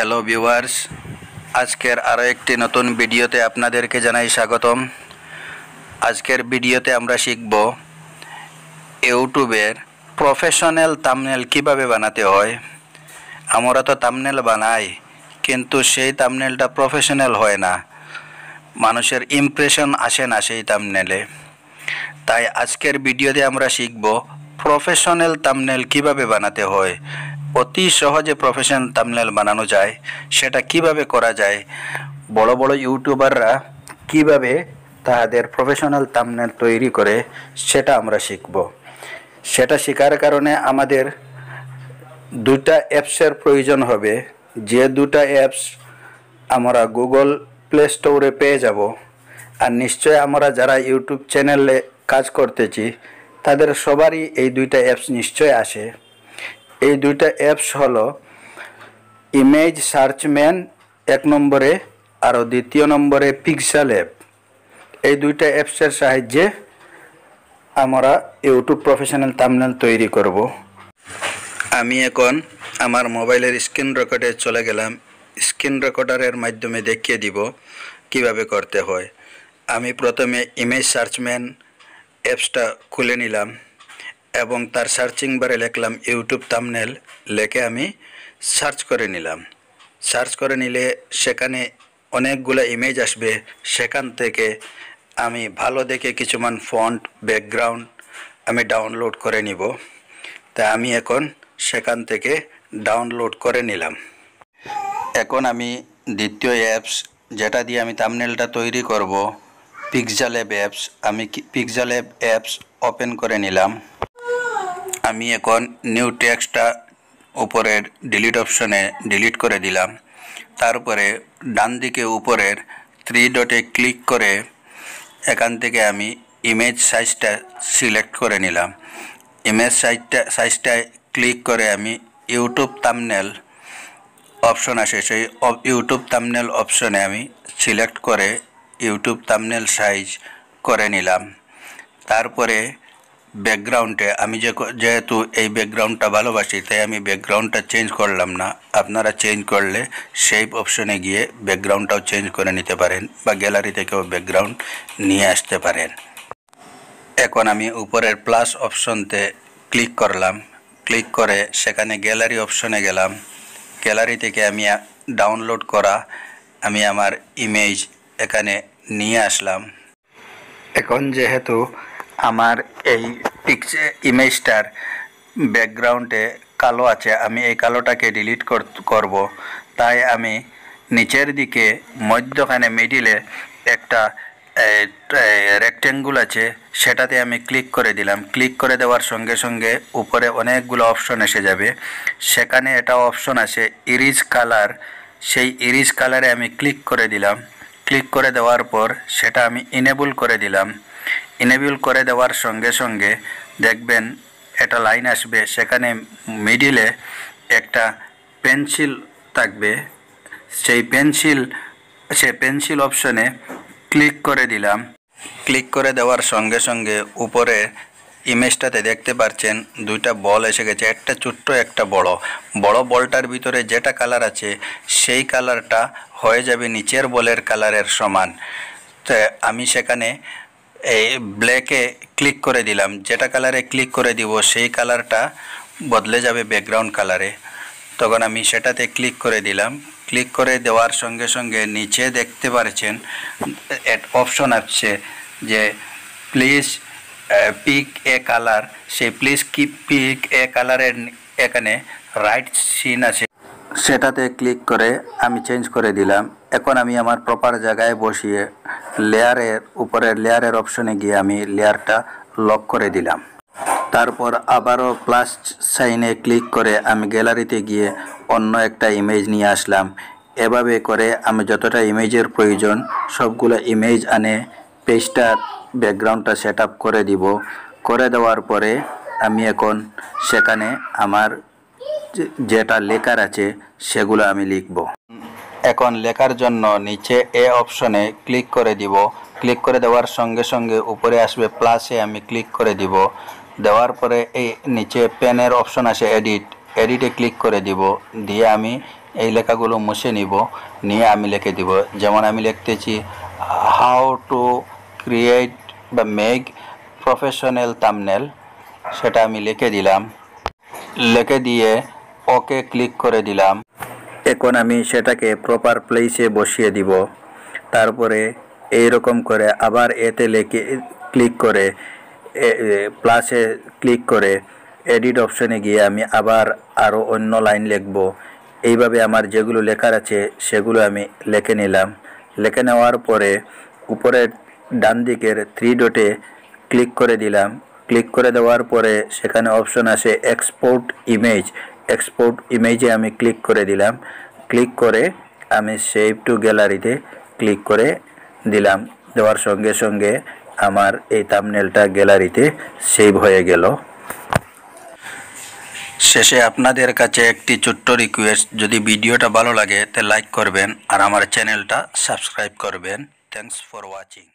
Hello viewers, আজকের আরও একটি নতুন ভিডিওতে আপনাদেরকে জানাই স্বাগতম। আজকের ভিডিওতে আমরা শিখব ইউটিউবের প্রফেশনাল থাম্বনেল কিভাবে বানাতে হয়। আমরা তো থাম্বনেল বানাই, কিন্তু সেই থাম্বনেলটা প্রফেশনাল হয় না, মানুষের ইমপ্রেশন আসে না সেই থাম্বনেলে। তাই আজকের ভিডিওতে আমরা শিখব প্রফেশনাল থাম্বনেল কিভাবে বানাতে হয়। অতি সহজে প্রফেশনাল থাম্বনেল বানানো যায়, সেটা কিভাবে করা যায়, বড় বড় ইউটিউবাররা কিভাবে তাদের প্রফেশনাল থাম্বনেল তৈরি করে সেটা আমরা শিখব। সেটা শেখার কারণে আমাদের দুটা অ্যাপসের প্রয়োজন হবে, যে দুটা অ্যাপস আমরা গুগল প্লে স্টোরে পেয়ে যাব। আর নিশ্চয় আমরা যারা ইউটিউব চ্যানেলে কাজ করতেছি তাদের সবারই এই দুইটা অ্যাপস নিশ্চয় আসে। এই দুইটা অ্যাপস হলো ইমেজ সার্চম্যান এক নম্বরে, আর দ্বিতীয় নম্বরে পিক্সাল্যাব। এই দুইটা অ্যাপসের সাহায্যে আমরা ইউটিউব প্রফেশনাল থাম্বনেল তৈরি করব। আমি এখন আমার মোবাইলের স্ক্রিন রেকর্ডে চলে গেলাম। স্ক্রিন রেকর্ডারের মাধ্যমে দেখিয়ে দিব কিভাবে করতে হয়। আমি প্রথমে ইমেজ সার্চম্যান অ্যাপসটা খুলে নিলাম এবং তার সার্চিং বারে লিখলাম ইউটিউব থাম্বনেল, লিখে আমি সার্চ করে নিলাম। সার্চ করে নিলে সেখানে অনেকগুলো ইমেজ আসবে, সেখান থেকে আমি ভালো দেখে কিছুমান ফন্ট ব্যাকগ্রাউন্ড আমি ডাউনলোড করে নিব। তা আমি এখন সেখান থেকে ডাউনলোড করে নিলাম। এখন আমি দ্বিতীয় অ্যাপস যেটা দিয়ে আমি থাম্বনেলটা তৈরি করব, পিক্সাল্যাব অ্যাপস, আমি পিক্সাল্যাব অ্যাপস ওপেন করে নিলাম। আমি এখন নিউ টেক্সটটা উপরের ডিলিট অপশনে ডিলিট করে দিলাম। তারপরে ডান দিকে উপরের 3 ডটে ক্লিক করে এখান থেকে আমি ইমেজ সাইজটা সিলেক্ট করে নিলাম। ইমেজ সাইজটায় ক্লিক করে আমি ইউটিউব থাম্বনেল অপশন আসে, সেই ইউটিউব থাম্বনেল অপশনে আমি সিলেক্ট করে ইউটিউব থাম্বনেল সাইজ করে নিলাম। তারপরে ব্যাকগ্রাউন্ডে আমি যেহেতু এই ব্যাকগ্রাউন্ডটা ভালোবাসি, তাই আমি ব্যাকগ্রাউন্ডটা চেঞ্জ করলাম না। আপনারা চেঞ্জ করলে শেপ অপশনে গিয়ে ব্যাকগ্রাউন্ডটাও চেঞ্জ করে নিতে পারেন, বা গ্যালারি থেকেও ব্যাকগ্রাউন্ড নিয়ে আসতে পারেন। এখন আমি উপরের প্লাস অপশনতে ক্লিক করলাম, ক্লিক করে সেখানে গ্যালারি অপশনে গেলাম। গ্যালারি থেকে আমি ডাউনলোড করা আমি আমার ইমেজ এখানে নিয়ে আসলাম। এখন যেহেতু আমার এই ইমেজটার ব্যাকগ্রাউন্ডে কালো আছে, আমি এই কালোটাকে ডিলিট করব। তাই আমি নিচের দিকে মধ্যখানে মিডিলে একটা রেক্টেঙ্গুল আছে, সেটাতে আমি ক্লিক করে দিলাম। ক্লিক করে দেওয়ার সঙ্গে সঙ্গে উপরে অনেকগুলো অপশন এসে যাবে। সেখানে এটা অপশন আছে ইরিজ কালার, সেই ইরিজ কালারে আমি ক্লিক করে দিলাম। ক্লিক করে দেওয়ার পর সেটা আমি ইনেবল করে দিলাম। ইনেবল করে দেওয়ার সঙ্গে সঙ্গে দেখবেন একটা লাইন আসবে, সেখানে মিডিলে একটা পেন্সিল থাকবে। সেই পেন্সিল অপশনে ক্লিক করে দিলাম। ক্লিক করে দেওয়ার সঙ্গে সঙ্গে উপরে ইমেজটাতে দেখতে পাচ্ছেন দুইটা বল এসে গেছে, একটা ছোট্ট একটা বড় বলটার ভিতরে যেটা কালার আছে সেই কালারটা হয়ে যাবে নিচের বলের কালারের সমান। তো আমি সেখানে এই ব্ল্যাকে ক্লিক করে দিলাম। যেটা কালারে ক্লিক করে দিব সেই কালারটা বদলে যাবে ব্যাকগ্রাউন্ড কালারে। তখন আমি সেটাতে ক্লিক করে দিলাম। ক্লিক করে দেওয়ার সঙ্গে সঙ্গে নিচে দেখতে পাচ্ছেন অপশন আছে যে প্লিজ পিক এ কালার। সেই প্লিজ পিক এ কালারের এখানে রাইট সিন আছে, সেটাতে ক্লিক করে আমি চেঞ্জ করে দিলাম। এখন আমি আমার প্রপার জায়গায় বসিয়ে উপরের লেয়ারের অপশনে গিয়ে আমি লেয়ারটা লক করে দিলাম। তারপর আবারও প্লাস সাইনে ক্লিক করে আমি গ্যালারিতে গিয়ে অন্য একটা ইমেজ নিয়ে আসলাম। এভাবে করে আমি যতটা ইমেজের প্রয়োজন সবগুলো ইমেজ আনে পেজটার ব্যাকগ্রাউন্ডটা সেট আপ করে দিব। করে দেওয়ার পরে আমি এখন সেখানে আমার যেটা লেখার আছে সেগুলো আমি লিখব। এখন লেখার জন্য নিচে এ অপশনে ক্লিক করে দিব। ক্লিক করে দেওয়ার সঙ্গে সঙ্গে উপরে আসবে প্লাসে আমি ক্লিক করে দিব। দেওয়ার পরে এই নিচে পেনের অপশন আসে এডিটে ক্লিক করে দিব। দিয়ে আমি এই লেখাগুলো মুছে নিব, নিয়ে আমি লিখে দিব। যেমন আমি লিখতেছি হাউ টু ক্রিয়েট বা মেক প্রফেশনাল থাম্বনেল, সেটা আমি লিখে দিলাম। লিখে দিয়ে ওকে ক্লিক করে দিলাম। এখন আমি সেটাকে প্রপার প্লেসে বসিয়ে দিব। তারপরে এইরকম করে আবার এতে ক্লিক করে প্লাসে ক্লিক করে এডিট অপশনে গিয়ে আমি আবার আরও অন্য লাইন লিখব। এইভাবে আমার যেগুলো লেখার আছে সেগুলো আমি লিখে নিলাম। লিখে নেওয়ার পরে উপরে ডান দিকের 3 ডটে ক্লিক করে দিলাম। ক্লিক করে দেওয়ার পরে সেখানে অপশন আসে এক্সপোর্ট ইমেজ। এক্সপোর্ট ইমেজে আমি ক্লিক করে দিলাম। ক্লিক করে আমি সেভ টু গ্যালারিতে ক্লিক করে দিলাম। দেওয়ার সঙ্গে সঙ্গে আমার এই থাম্বনেলটা গ্যালারিতে সেভ হয়ে গেল। শেষে আপনাদের কাছে একটি ছোট্ট রিকোয়েস্ট, যদি ভিডিওটা ভালো লাগে তো লাইক করবেন আর আমার চ্যানেলটা সাবস্ক্রাইব করবেন। Thanks for watching.